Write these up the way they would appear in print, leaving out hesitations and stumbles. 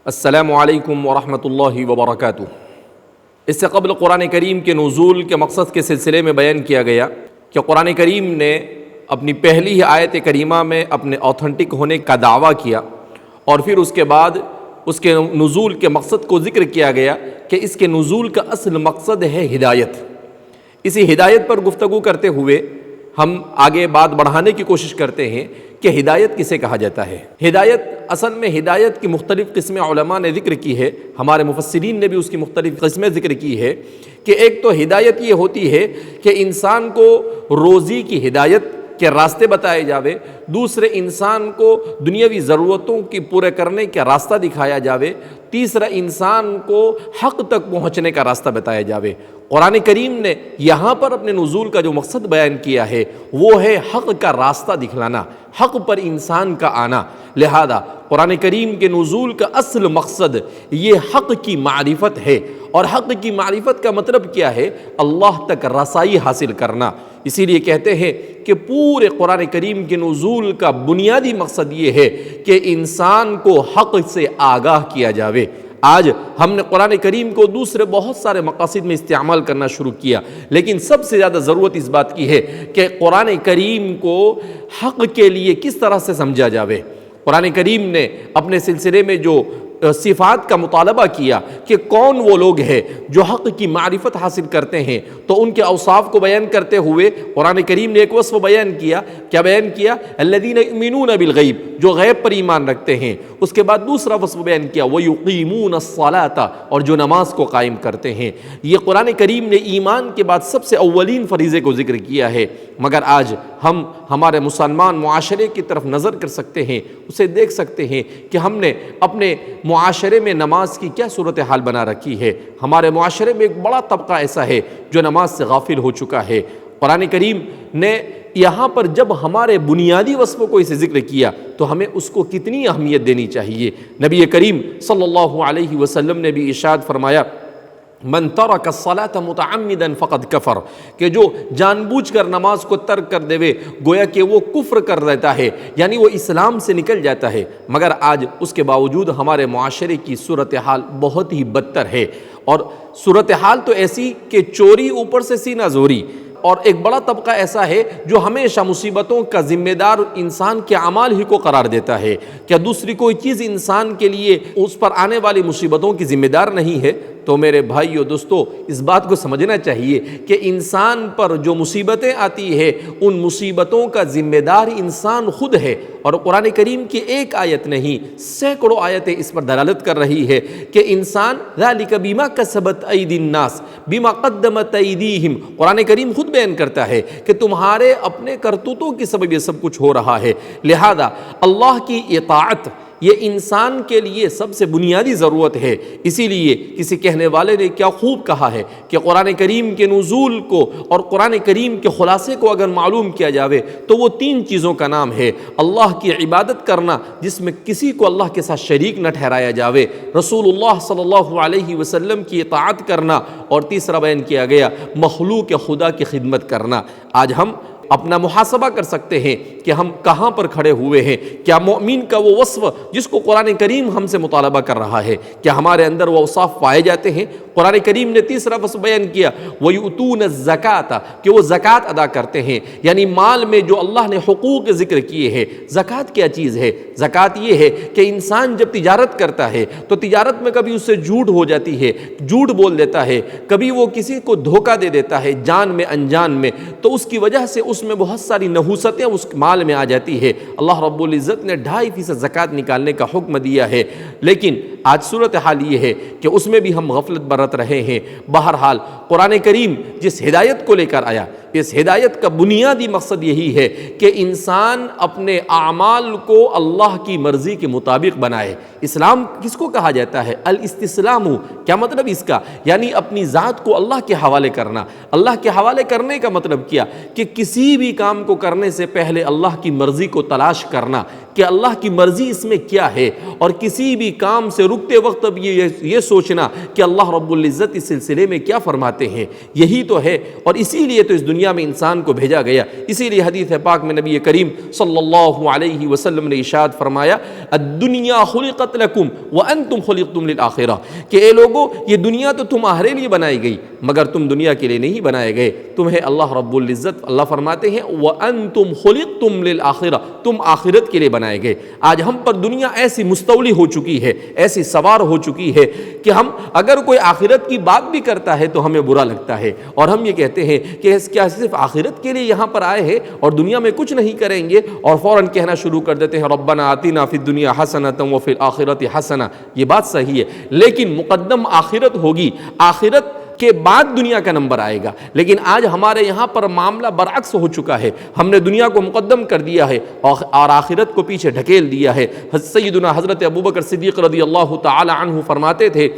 السلام علیکم ورحمۃ اللہ وبرکاتہ۔ اس سے قبل قرآن کریم کے نزول کے مقصد کے سلسلے میں بیان کیا گیا کہ قرآن کریم نے اپنی پہلی ہی آیت کریمہ میں اپنے اوتھنٹک ہونے کا دعویٰ کیا، اور پھر اس کے بعد اس کے نزول کے مقصد کو ذکر کیا گیا کہ اس کے نزول کا اصل مقصد ہے ہدایت۔ اسی ہدایت پر گفتگو کرتے ہوئے ہم آگے بات بڑھانے کی کوشش کرتے ہیں کہ ہدایت کسے کہا جاتا ہے۔ ہدایت اصل میں ہدایت کی مختلف قسمیں علماء نے ذکر کی ہے، ہمارے مفسرین نے بھی اس کی مختلف قسمیں ذکر کی ہے کہ ایک تو ہدایت یہ ہوتی ہے کہ انسان کو روزی کی ہدایت کے راستے بتائے جاوے، دوسرے انسان کو دنیاوی ضرورتوں کی پورے کرنے کا راستہ دکھایا جاوے، تیسرا انسان کو حق تک پہنچنے کا راستہ بتایا جاوے۔ قرآن کریم نے یہاں پر اپنے نزول کا جو مقصد بیان کیا ہے وہ ہے حق کا راستہ دکھلانا، حق پر انسان کا آنا۔ لہذا قرآن کریم کے نزول کا اصل مقصد یہ حق کی معرفت ہے، اور حق کی معرفت کا مطلب کیا ہے؟ اللہ تک رسائی حاصل کرنا۔ اسی لیے کہتے ہیں کہ پورے قرآن کریم کے نزول کا بنیادی مقصد یہ ہے کہ انسان کو حق سے آگاہ کیا جاوے۔ آج ہم نے قرآن کریم کو دوسرے بہت سارے مقاصد میں استعمال کرنا شروع کیا، لیکن سب سے زیادہ ضرورت اس بات کی ہے کہ قرآن کریم کو حق کے لیے کس طرح سے سمجھا جاوے۔ قرآن کریم نے اپنے سلسلے میں جو صفات کا مطالبہ کیا کہ کون وہ لوگ ہیں جو حق کی معرفت حاصل کرتے ہیں، تو ان کے اوصاف کو بیان کرتے ہوئے قرآن کریم نے ایک وصف بیان کیا۔ کیا بیان کیا؟ الذین یؤمنون بالغیب، جو غیب پر ایمان رکھتے ہیں۔ اس کے بعد دوسرا وصف بیان کیا، ویقیمون الصلاۃ، اور جو نماز کو قائم کرتے ہیں۔ یہ قرآن کریم نے ایمان کے بعد سب سے اولین فریضے کو ذکر کیا ہے، مگر آج ہم ہمارے مسلمان معاشرے کی طرف نظر کر سکتے ہیں، اسے دیکھ سکتے ہیں کہ ہم نے اپنے معاشرے میں نماز کی کیا صورتحال بنا رکھی ہے۔ ہمارے معاشرے میں ایک بڑا طبقہ ایسا ہے جو نماز سے غافل ہو چکا ہے۔ قرآن کریم نے یہاں پر جب ہمارے بنیادی وصفوں کو اسے ذکر کیا تو ہمیں اس کو کتنی اہمیت دینی چاہیے۔ نبی کریم صلی اللہ علیہ وسلم نے بھی ارشاد فرمایا، من ترک الصلاة متعمدا فقد کفر، کہ جو جان بوجھ کر نماز کو ترک کر دے گویا کہ وہ کفر کر دیتا ہے، یعنی وہ اسلام سے نکل جاتا ہے۔ مگر آج اس کے باوجود ہمارے معاشرے کی صورتحال بہت ہی بدتر ہے، اور صورتحال تو ایسی کہ چوری اوپر سے سینہ زوری، اور ایک بڑا طبقہ ایسا ہے جو ہمیشہ مصیبتوں کا ذمہ دار انسان کے اعمال ہی کو قرار دیتا ہے۔ کیا دوسری کوئی چیز انسان کے لیے اس پر آنے والی مصیبتوں کی ذمہ دار نہیں ہے؟ تو میرے بھائیو دوستو، اس بات کو سمجھنا چاہیے کہ انسان پر جو مصیبتیں آتی ہے ان مصیبتوں کا ذمہ دار انسان خود ہے، اور قرآن کریم کی ایک آیت نہیں سینکڑوں آیتیں اس پر دلالت کر رہی ہے کہ انسان ذالک بما کسبت ایدی الناس بما قدمت ایدیہم۔ قرآن کریم خود بیان کرتا ہے کہ تمہارے اپنے کرتوتوں کی سبب یہ سب کچھ ہو رہا ہے۔ لہذا اللہ کی اطاعت یہ انسان کے لیے سب سے بنیادی ضرورت ہے۔ اسی لیے کسی کہنے والے نے کیا خوب کہا ہے کہ قرآن کریم کے نزول کو اور قرآن کریم کے خلاصے کو اگر معلوم کیا جاوے تو وہ تین چیزوں کا نام ہے: اللہ کی عبادت کرنا جس میں کسی کو اللہ کے ساتھ شریک نہ ٹھہرایا جاوے، رسول اللہ صلی اللہ علیہ وسلم کی اطاعت کرنا، اور تیسرا بیان کیا گیا مخلوق خدا کی خدمت کرنا۔ آج ہم اپنا محاسبہ کر سکتے ہیں کہ ہم کہاں پر کھڑے ہوئے ہیں۔ کیا مومن کا وہ وصف جس کو قرآن کریم ہم سے مطالبہ کر رہا ہے، کیا ہمارے اندر وہ اوصاف پائے جاتے ہیں؟ قرآن کریم نے تیسرا وصف بیان کیا، وَيُؤْتُونَ الزَّكَاةَ، کہ وہ زکوٰۃ ادا کرتے ہیں، یعنی مال میں جو اللہ نے حقوق ذکر کیے ہیں۔ زکوٰۃ کیا چیز ہے؟ زکوٰۃ یہ ہے کہ انسان جب تجارت کرتا ہے تو تجارت میں کبھی اس سے جھوٹ ہو جاتی ہے، جھوٹ بول دیتا ہے، کبھی وہ کسی کو دھوکہ دے دیتا ہے جان میں انجان میں، تو اس کی وجہ سے اس میں بہت ساری نحوستیں اس مال میں آ جاتی ہے۔ اللہ رب العزت نے 2.5% زکوٰۃ نکالنے کا حکم دیا ہے، لیکن آج صورتحال یہ ہے کہ اس میں بھی ہم غفلت برت رہے ہیں۔ بہرحال قرآن کریم جس ہدایت کو لے کر آیا، اس ہدایت کا بنیادی مقصد یہی ہے کہ انسان اپنے اعمال کو اللہ کی مرضی کے مطابق بنائے۔ اسلام کس کو کہا جاتا ہے؟ الاستسلام۔ کیا مطلب اس کا؟ یعنی اپنی ذات کو اللہ کے حوالے کرنا۔ اللہ کے حوالے کرنے کا مطلب کیا؟ کہ کسی بھی کام کو کرنے سے پہلے اللہ کی مرضی کو تلاش کرنا کہ اللہ کی مرضی اس میں کیا ہے، اور کسی بھی کام سے رکتے وقت اب یہ سوچنا کہ اللہ رب العزت اس سلسلے میں کیا فرماتے ہیں۔ یہی تو ہے، اور اسی لیے تو اس دنیا میں انسان کو بھیجا گیا۔ اسی لیے حدیث پاک میں نبی کریم صلی اللہ علیہ وسلم نے ارشاد فرمایا الدنیا خلقت لکم وانتم خلقتم للآخرہ، کہ اے لوگو یہ دنیا تو تمہارے لیے بنائی گئی مگر تم دنیا کے لیے نہیں بنائے گئے، تمہیں اللہ رب العزت اللہ فرماتے ہیں وانتم خلقتم للآخرہ، تم آخرت کے لیے بنائے گئے۔ آج ہم پر دنیا ایسی مستولی ہو چکی ہے، ایسی سوار ہو چکی ہے کہ ہم اگر کوئی آخرت کی بات بھی کرتا ہے تو ہمیں برا لگتا ہے، اور ہم یہ کہتے ہیں کہ کیا صرف آخرت کے لیے یہاں پر آئے ہیں اور دنیا میں کچھ نہیں کریں گے، اور فوراً کہنا شروع کر دیتے ہیں ربنا آتنا فی الدنیا حسنۃ وفی الآخرۃ حسنہ۔ یہ بات صحیح ہے، لیکن مقدم آخرت ہوگی، آخرت کے بعد دنیا کا نمبر آئے گا۔ لیکن آج ہمارے یہاں پر معاملہ برعکس ہو چکا ہے، ہم نے دنیا کو مقدم کر دیا ہے اور آخرت کو پیچھے ڈھکیل دیا ہے۔ سیدنا حضرت ابوبکر صدیق رضی اللہ تعالی عنہ فرماتے تھے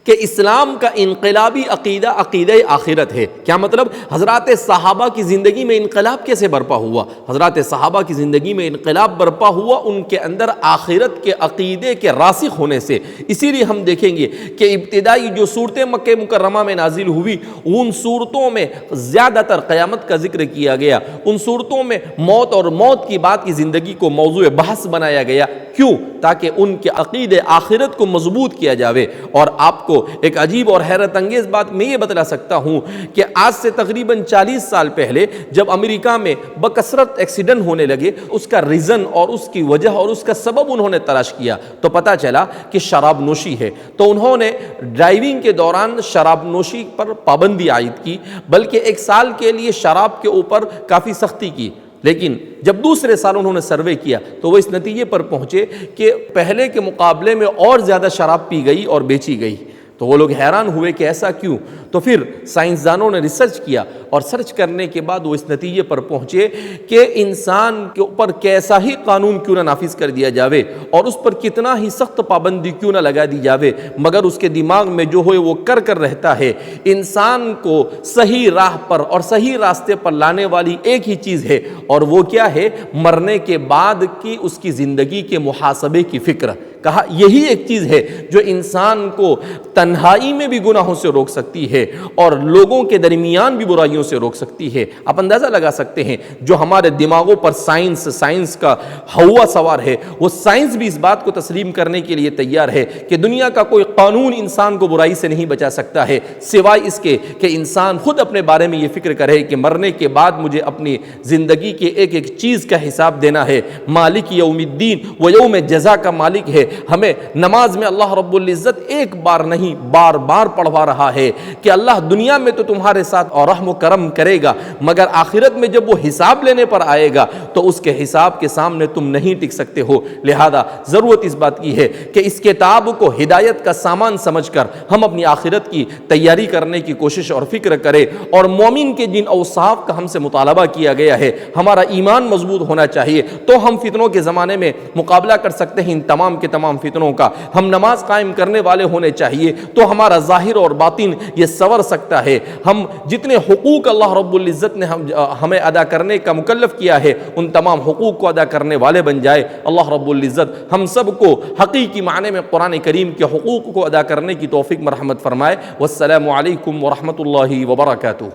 کہ اسلام کا انقلابی عقیدہ عقیدہ آخرت ہے۔ کیا مطلب؟ حضرات صحابہ کی زندگی میں انقلاب کیسے برپا ہوا؟ حضرات صحابہ کی زندگی میں انقلاب برپا ہوا ان کے اندر آخرت کے عقیدے کے راسخ ہونے سے۔ اسی لیے ہم دیکھیں گے کہ ابتدائی جو صورتیں مکہ مکرمہ میں نازل ہوئی، ان صورتوں میں زیادہ تر قیامت کا ذکر کیا گیا، ان صورتوں میں موت اور موت کی بات کی زندگی کو موضوع بحث بنایا گیا۔ کیوں؟ تاکہ ان کے عقیدے آخرت کو مضبوط کیا جاوے۔ اور آپ کو ایک عجیب اور حیرت انگیز بات میں یہ بتلا سکتا ہوں کہ آج سے تقریباً 40 سال پہلے جب امریکہ میں بکثرت ایکسیڈنٹ ہونے لگے، اس کا ریزن اور اس کی وجہ اور اس کا سبب انہوں نے تلاش کیا تو پتہ چلا کہ شراب نوشی ہے۔ تو انہوں نے ڈرائیونگ کے دوران شراب نوشی پر پابندی عائد کی، بلکہ 1 سال کے لیے شراب کے اوپر کافی سختی کی۔ لیکن جب دوسرے سال انہوں نے سروے کیا تو وہ اس نتیجے پر پہنچے کہ پہلے کے مقابلے میں اور زیادہ شراب پی گئی اور بیچی گئی۔ تو وہ لوگ حیران ہوئے کہ ایسا کیوں؟ تو پھر سائنسدانوں نے ریسرچ کیا، اور سرچ کرنے کے بعد وہ اس نتیجے پر پہنچے کہ انسان کے اوپر کیسا ہی قانون کیوں نہ نافذ کر دیا جاوے اور اس پر کتنا ہی سخت پابندی کیوں نہ لگا دی جاوے، مگر اس کے دماغ میں جو ہوئے وہ کر رہتا ہے۔ انسان کو صحیح راہ پر اور صحیح راستے پر لانے والی ایک ہی چیز ہے، اور وہ کیا ہے؟ مرنے کے بعد کی اس کی زندگی کے محاسبے کی فکر۔ کہا یہی ایک چیز ہے جو انسان کو تنہائی میں بھی گناہوں سے روک سکتی ہے اور لوگوں کے درمیان بھی برائیوں سے روک سکتی ہے۔ آپ اندازہ لگا سکتے ہیں جو ہمارے دماغوں پر سائنس کا ہوا سوار ہے، وہ سائنس بھی اس بات کو تسلیم کرنے کے لیے تیار ہے کہ دنیا کا کوئی قانون انسان کو برائی سے نہیں بچا سکتا ہے، سوائے اس کے کہ انسان خود اپنے بارے میں یہ فکر کرے کہ مرنے کے بعد مجھے اپنی زندگی کے ایک ایک چیز کا حساب دینا ہے۔ مالک یوم الدین و یوم جزا کا مالک ہے۔ ہمیں نماز میں اللہ رب العزت ایک بار نہیں بار بار پڑھوا رہا ہے کہ اللہ دنیا میں تو تمہارے ساتھ اور رحم و کرم کرے گا، مگر آخرت میں جب وہ حساب لینے پر آئے گا تو اس کے حساب کے سامنے تم نہیں ٹک سکتے ہو۔ لہذا ضرورت اس بات کی ہے کہ اس کتاب کو ہدایت کا سامان سمجھ کر ہم اپنی آخرت کی تیاری کرنے کی کوشش اور فکر کریں، اور مومن کے جن اوصاف کا ہم سے مطالبہ کیا گیا ہے، ہمارا ایمان مضبوط ہونا چاہیے، تو ہم فتنوں کے زمانے میں مقابلہ کر سکتے ہیں ان تمام کے تمام فتنوں کا۔ ہم نماز قائم کرنے والے ہونے چاہیے تو ہمارا ظاہر اور باطن یہ سور سکتا ہے۔ ہم جتنے حقوق اللہ رب العزت نے ہمیں ادا کرنے کا مکلف کیا ہے، ان تمام حقوق کو ادا کرنے والے بن جائے۔ اللہ رب العزت ہم سب کو حقیقی معنی میں قرآن کریم کے حقوق کو ادا کرنے کی توفیق مرحمت فرمائے۔ والسلام علیکم ورحمۃ اللہ وبرکاتہ۔